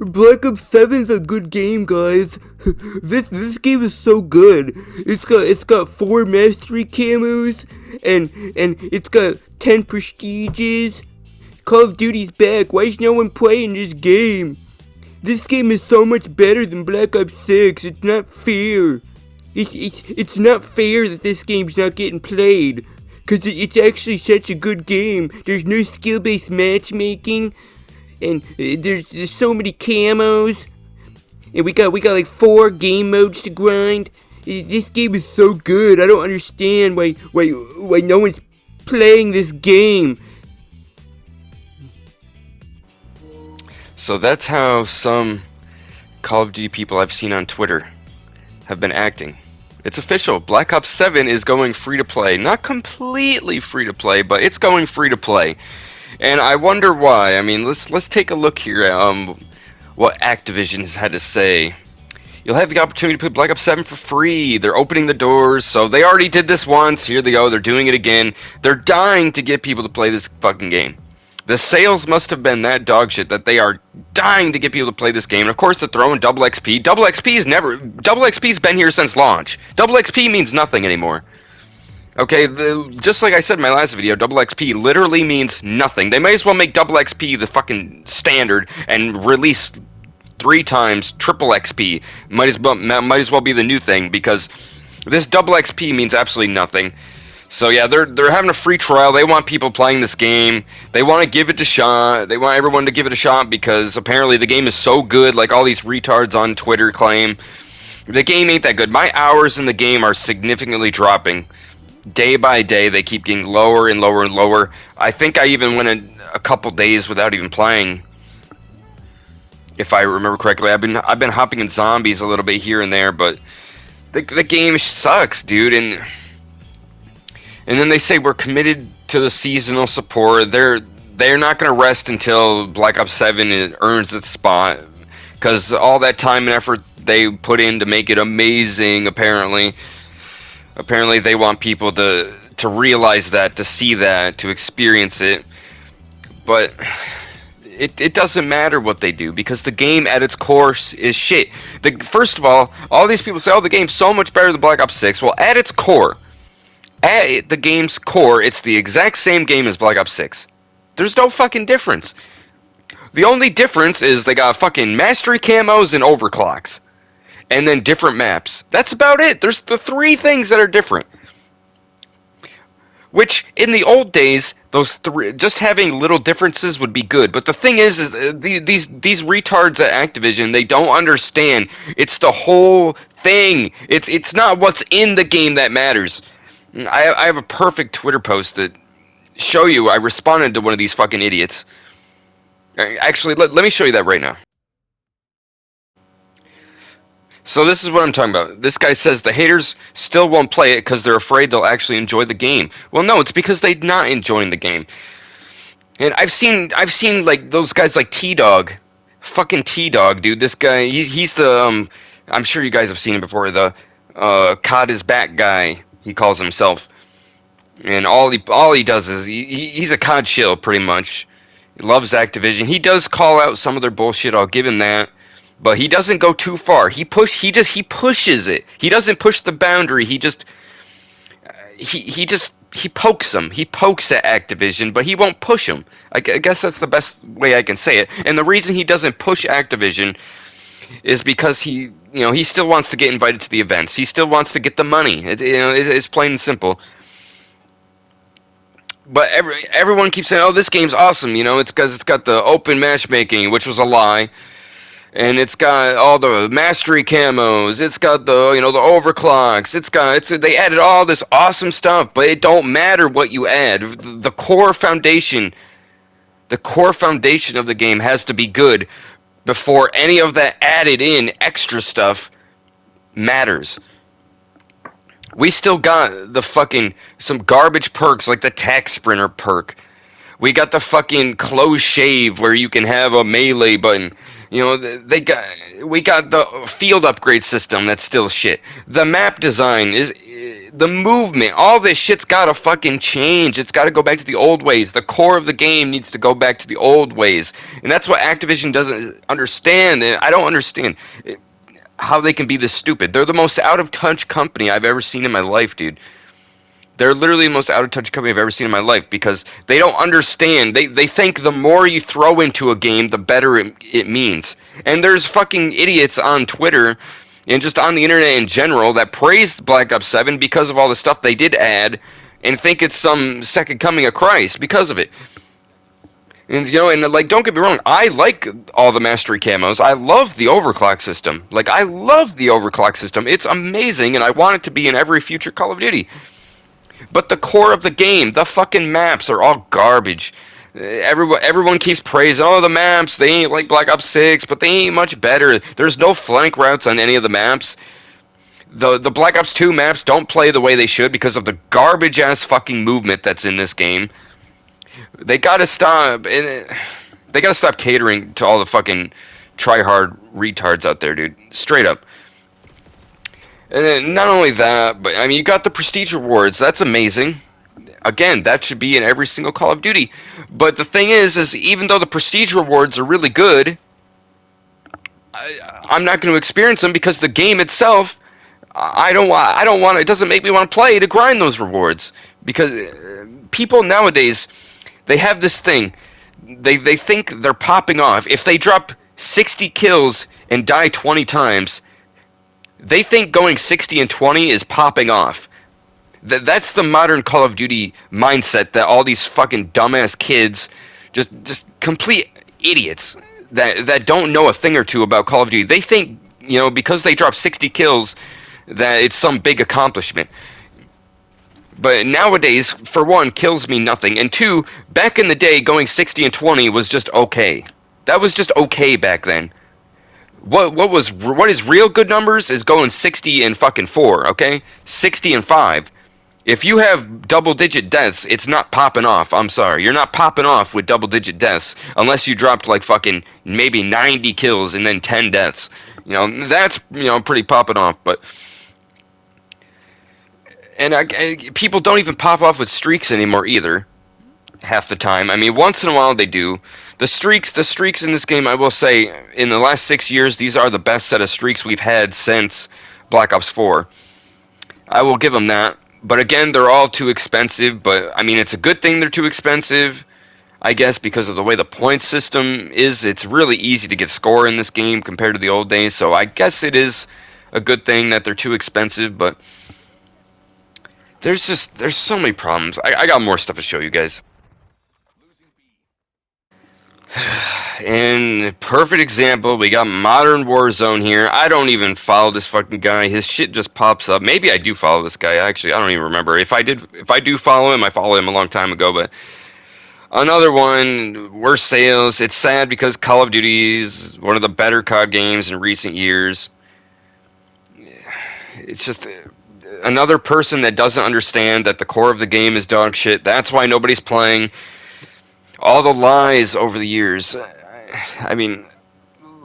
Black Ops 7's a good game, guys. This game is so good. It's got 4 mastery camos and it's got 10 prestiges. Call of Duty's back. Why is no one playing this game? This game is so much better than Black Ops 6. It's not fair. It's not fair that this game's not getting played. Cause it's actually such a good game. There's no skill-based matchmaking. And there's so many camos. And we got like 4 game modes to grind. This game is so good. I don't understand why no one's playing this game. So that's how some Call of Duty people I've seen on Twitter have been acting. It's official. Black Ops 7 is going free to play. Not completely free to play, but it's going free to play. And I wonder why. I mean, let's take a look here at what Activision has had to say. You'll have the opportunity to play Black Ops 7 for free. They're opening the doors, so they already did this once. Here they go. They're doing it again. They're dying to get people to play this fucking game. The sales must have been that dog shit that they are dying to get people to play this game. And of course, they're throwing double XP. Double XP's been here since launch. Double XP means nothing anymore. Okay, just like I said in my last video, double XP literally means nothing. They might as well make double XP the fucking standard and release 3 times triple XP. Might as well be the new thing, because this double XP means absolutely nothing. So yeah, they're having a free trial. They want people playing this game. They want to give it a shot. They want everyone to give it a shot because apparently the game is so good, like all these retards on Twitter claim. The game ain't that good. My hours in the game are significantly dropping. Day by day, they keep getting lower and lower and lower. I think I even went a couple days without even playing, if I remember correctly. I've been hopping in zombies a little bit here and there, but the game sucks, dude. And then they say we're committed to the seasonal support. They're not going to rest until Black Ops 7 earns its spot, because all that time and effort they put in to make it amazing, apparently they want people to realize that, to see that, to experience it. But it doesn't matter what they do, because the game at its core is shit. First of all these people say, oh, the game's so much better than Black Ops 6. Well, at the game's core, it's the exact same game as Black Ops 6. There's no fucking difference. The only difference is they got fucking mastery camos and overclocks. And then different maps. That's about it. There's the 3 things that are different. Which, in the old days, those 3, just having little differences would be good. But the thing is these retards at Activision, they don't understand. It's the whole thing. It's not what's in the game that matters. I have a perfect Twitter post that show you I responded to one of these fucking idiots. Actually, let me show you that right now. So this is what I'm talking about. This guy says the haters still won't play it because they're afraid they'll actually enjoy the game. Well, no, it's because they're not enjoying the game. And I've seen like those guys like T-Dog. Fucking T-Dog, dude. This guy, he's the, I'm sure you guys have seen him before, the COD is back guy, he calls himself. And all he does is, he's a COD shill, pretty much. He loves Activision. He does call out some of their bullshit, I'll give him that. But he doesn't go too far. He pushes it. He doesn't push the boundary. He pokes them. He pokes at Activision, but he won't push them. I guess that's the best way I can say it. And the reason he doesn't push Activision is because he still wants to get invited to the events. He still wants to get the money. It's plain and simple. But everyone keeps saying, "Oh, this game's awesome." It's because it's got the open matchmaking, which was a lie. And it's got all the mastery camos. It's got the the overclocks. They added all this awesome stuff, but it don't matter what you add. The core foundation of the game has to be good before any of that added in extra stuff matters. We still got the fucking some garbage perks like the tax sprinter perk. We got the fucking close shave where you can have a melee button. We got the field upgrade system that's still shit. The map design is the movement. All this shit's gotta fucking change. It's gotta go back to the old ways. The core of the game needs to go back to the old ways, and that's what Activision doesn't understand. And I don't understand how they can be this stupid. They're the most out of touch company I've ever seen in my life, dude. They're literally the most out-of-touch company I've ever seen in my life because they don't understand. They think the more you throw into a game, the better it means. And there's fucking idiots on Twitter and just on the internet in general that praise Black Ops 7 because of all the stuff they did add and think it's some second coming of Christ because of it. And, like, don't get me wrong, I like all the mastery camos. I love the overclock system. Like, I love the overclock system. It's amazing, and I want it to be in every future Call of Duty. But the core of the game, the fucking maps are all garbage. Everyone keeps praising, oh, the maps, they ain't like Black Ops 6, but they ain't much better. There's no flank routes on any of the maps. The Black Ops 2 maps don't play the way they should because of the garbage-ass fucking movement that's in this game. They gotta stop. They gotta stop catering to all the fucking try-hard retards out there, dude. Straight up. And then not only that, but I mean, you got the prestige rewards. That's amazing. Again, that should be in every single Call of Duty. But the thing is even though the prestige rewards are really good, I'm not going to experience them because the game itself, I don't want. It doesn't make me want to play to grind those rewards because people nowadays, they have this thing. They think they're popping off if they drop 60 kills and die 20 times. They think going 60 and 20 is popping off. That's the modern Call of Duty mindset that all these fucking dumbass kids, just complete idiots that don't know a thing or two about Call of Duty. They think, because they drop 60 kills that it's some big accomplishment. But nowadays, for one, kills mean nothing. And two, back in the day, going 60 and 20 was just okay. That was just okay back then. What is real good numbers is going 60 and fucking 4, okay? 60 and 5. If you have double-digit deaths, it's not popping off. I'm sorry. You're not popping off with double-digit deaths unless you dropped like fucking maybe 90 kills and then 10 deaths. That's, pretty popping off, but... And people don't even pop off with streaks anymore either. Half the time. I mean, once in a while they do. The streaks in this game, I will say, in the last 6 years, these are the best set of streaks we've had since Black Ops 4. I will give them that. But again, they're all too expensive, but I mean, it's a good thing they're too expensive, I guess, because of the way the point system is. It's really easy to get score in this game compared to the old days, so I guess it is a good thing that they're too expensive, but there's so many problems. I got more stuff to show you guys. And perfect example, we got modern Warzone here. I don't even follow this fucking guy. His shit just pops up. Maybe I do follow this guy, actually. I don't even remember. If I do follow him, I followed him a long time ago, but another one, worse sales. It's sad because Call of Duty is one of the better COD games in recent years. It's just another person that doesn't understand that the core of the game is dog shit. That's why nobody's playing. All the lies over the years. I mean,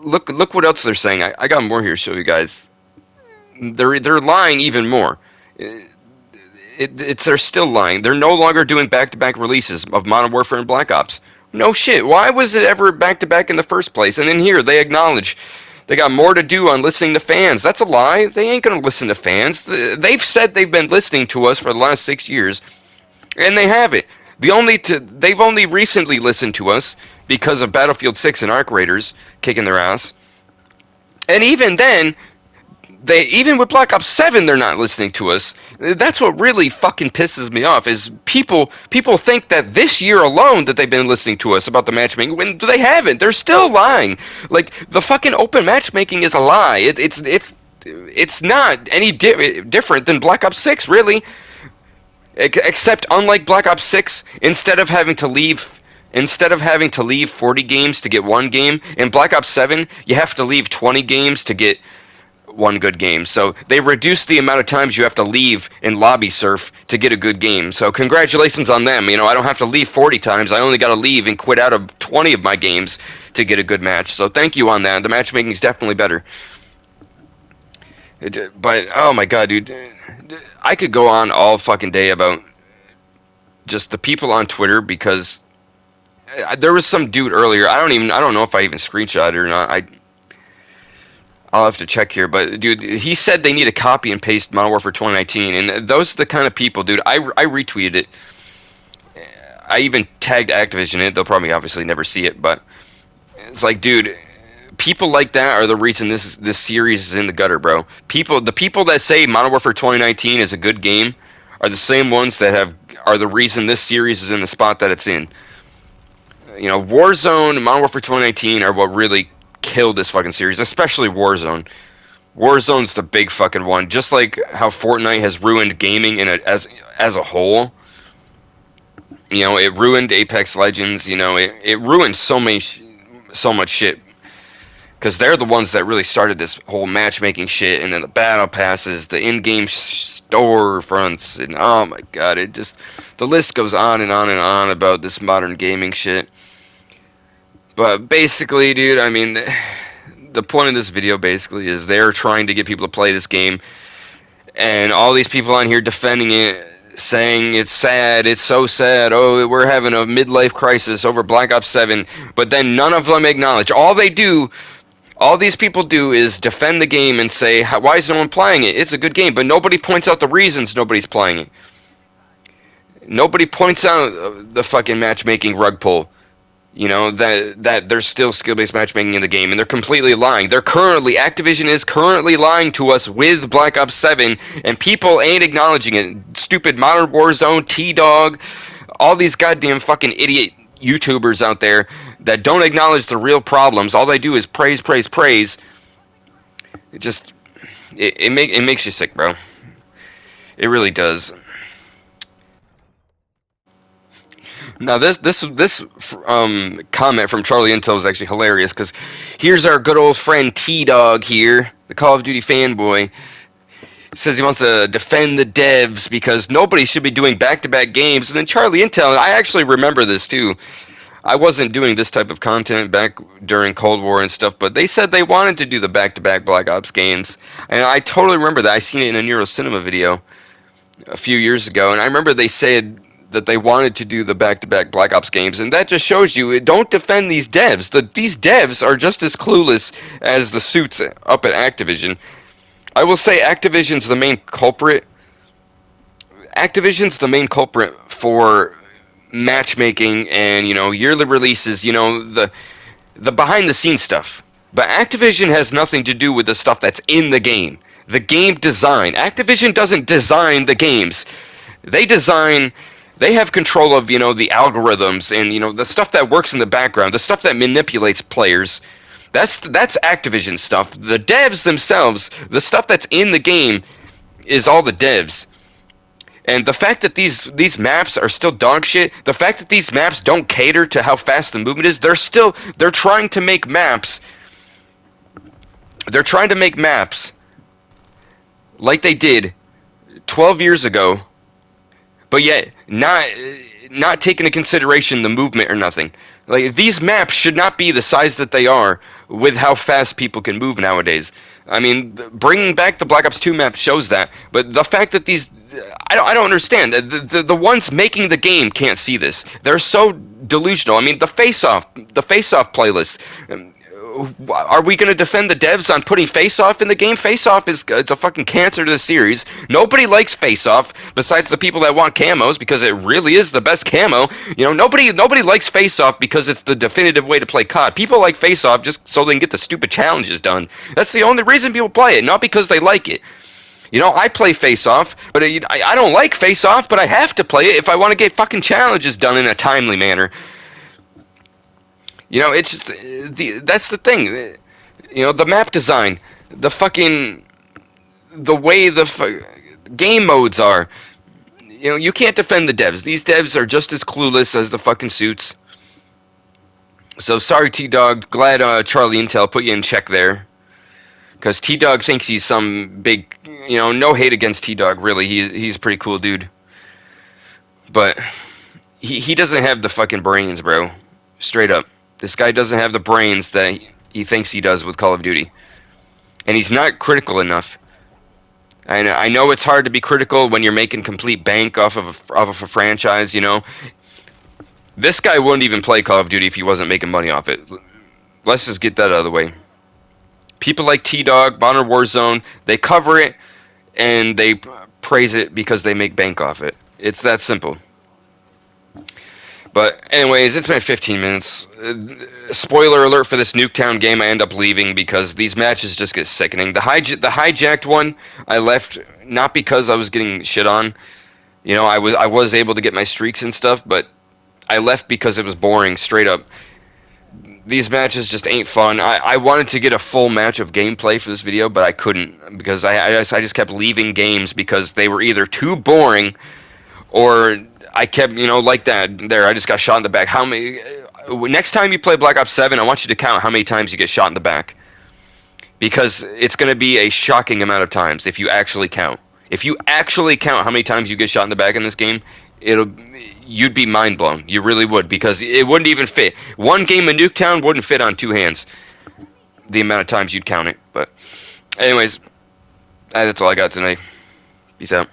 look what else they're saying. I got more here to show you guys. They're lying even more. They're still lying. They're no longer doing back-to-back releases of Modern Warfare and Black Ops. No shit. Why was it ever back-to-back in the first place? And then here, they acknowledge they got more to do on listening to fans. That's a lie. They ain't going to listen to fans. They've said they've been listening to us for the last 6 years, and they haven't. They've only recently listened to us because of Battlefield 6 and Arc Raiders kicking their ass. And even then, even with Black Ops 7, they're not listening to us. That's what really fucking pisses me off, is people think that this year alone that they've been listening to us about the matchmaking, when they haven't. They're still lying. Like, the fucking open matchmaking is a lie. It's not any different than Black Ops 6, really. Except, unlike Black Ops 6, instead of having to leave 40 games to get one game, in Black Ops 7, you have to leave 20 games to get one good game. So they reduced the amount of times you have to leave in lobby surf to get a good game. So congratulations on them. You know, I don't have to leave 40 times. I only got to leave and quit out of 20 of my games to get a good match. So thank you on that. The matchmaking is definitely better. But oh my god, dude, I could go on all fucking day about just the people on Twitter, because there was some dude earlier. I don't know if I even screenshot it or not. I'll have to check here, but dude, he said they need to copy and paste Modern Warfare 2019, and those are the kind of people, dude. I retweeted it. I even tagged Activision in it. They'll probably obviously never see it, but it's like, dude, people like that are the reason this series is in the gutter, bro. The people that say Modern Warfare 2019 is a good game are the same ones that are the reason this series is in the spot that it's in. You know, Warzone and Modern Warfare 2019 are what really killed this fucking series, especially Warzone. Warzone's the big fucking one. Just like how Fortnite has ruined gaming as a whole. You know, it ruined Apex Legends. You know, it ruined so much shit. Because they're the ones that really started this whole matchmaking shit, and then the battle passes, the in-game store fronts, and oh my god, the list goes on and on and on about this modern gaming shit. But basically, dude, I mean, the point of this video basically is they're trying to get people to play this game, and all these people on here defending it, saying it's sad, it's so sad, oh, we're having a midlife crisis over Black Ops 7, but then none of them acknowledge. All these people do is defend the game and say, why is no one playing it? It's a good game, but nobody points out the reasons nobody's playing it. Nobody points out the fucking matchmaking rug pull. You know, that there's still skill-based matchmaking in the game, and they're completely lying. Activision is currently lying to us with Black Ops 7, and people ain't acknowledging it. Stupid Modern Warzone, T-Dog, all these goddamn fucking idiot YouTubers out there that don't acknowledge the real problems. All they do is praise. It makes you sick, bro. It really does. Now this comment from Charlie Intel is actually hilarious, because here's our good old friend T-Dog here, the Call of Duty fanboy. Says he wants to defend the devs because nobody should be doing back-to-back games. And then Charlie Intel, I actually remember this too. I wasn't doing this type of content back during Cold War and stuff, but they said they wanted to do the back-to-back Black Ops games. And I totally remember that. I seen it in a Neuro Cinema video a few years ago, and I remember they said that they wanted to do the back-to-back Black Ops games, and that just shows you, don't defend these devs. These devs are just as clueless as the suits up at Activision. I will say Activision's the main culprit. Activision's the main culprit for matchmaking and, you know, yearly releases, you know, the behind-the-scenes stuff. But Activision has nothing to do with the stuff that's in the game. The game design. Activision doesn't design the games. They have control of, you know, the algorithms and, you know, the stuff that works in the background, the stuff that manipulates players. That's Activision stuff. The devs themselves, the stuff that's in the game, is all the devs. And the fact that these maps are still dog shit, the fact that these maps don't cater to how fast the movement is, they're trying to make maps. They're trying to make maps like they did 12 years ago, but yet not taking into consideration the movement or nothing. Like, these maps should not be the size that they are with how fast people can move nowadays. I mean, bringing back the Black Ops 2 map shows that, but the fact that I don't understand. The ones making the game can't see this. They're so delusional. I mean, the face-off playlist. Are we going to defend the devs on putting Face-Off in the game? Face-Off it's a fucking cancer to the series. Nobody likes Face-Off besides the people that want camos, because it really is the best camo. You know, nobody likes Face-Off because it's the definitive way to play COD. People like Face-Off just so they can get the stupid challenges done. That's the only reason people play it, not because they like it. You know, I play Face-Off, but I don't like Face-Off, but I have to play it if I want to get fucking challenges done in a timely manner. You know, it's just, that's the thing. You know, the map design, the way the game modes are. You know, you can't defend the devs. These devs are just as clueless as the fucking suits. So sorry, T-Dog. Glad Charlie Intel put you in check there. Because T-Dog thinks he's some big, no hate against T-Dog, really. He's a pretty cool dude. But he doesn't have the fucking brains, bro. Straight up. This guy doesn't have the brains that he thinks he does with Call of Duty. And he's not critical enough. And I know it's hard to be critical when you're making complete bank off of a franchise, This guy wouldn't even play Call of Duty if he wasn't making money off it. Let's just get that out of the way. People like T-Dog, Modern Warzone, they cover it and they praise it because they make bank off it. It's that simple. But anyways, it's been 15 minutes. Spoiler alert for this Nuketown game, I end up leaving because these matches just get sickening. The hijacked one, I left not because I was getting shit on. I was able to get my streaks and stuff, but I left because it was boring, straight up. These matches just ain't fun. I wanted to get a full match of gameplay for this video, but I couldn't because I just kept leaving games because they were either too boring or I kept, like that. There, I just got shot in the back. How many? Next time you play Black Ops 7, I want you to count how many times you get shot in the back. Because it's going to be a shocking amount of times if you actually count. If you actually count how many times you get shot in the back in this game, you'd be mind blown. You really would, because it wouldn't even fit. One game in Nuketown wouldn't fit on two hands. The amount of times you'd count it. But anyways, that's all I got tonight. Peace out.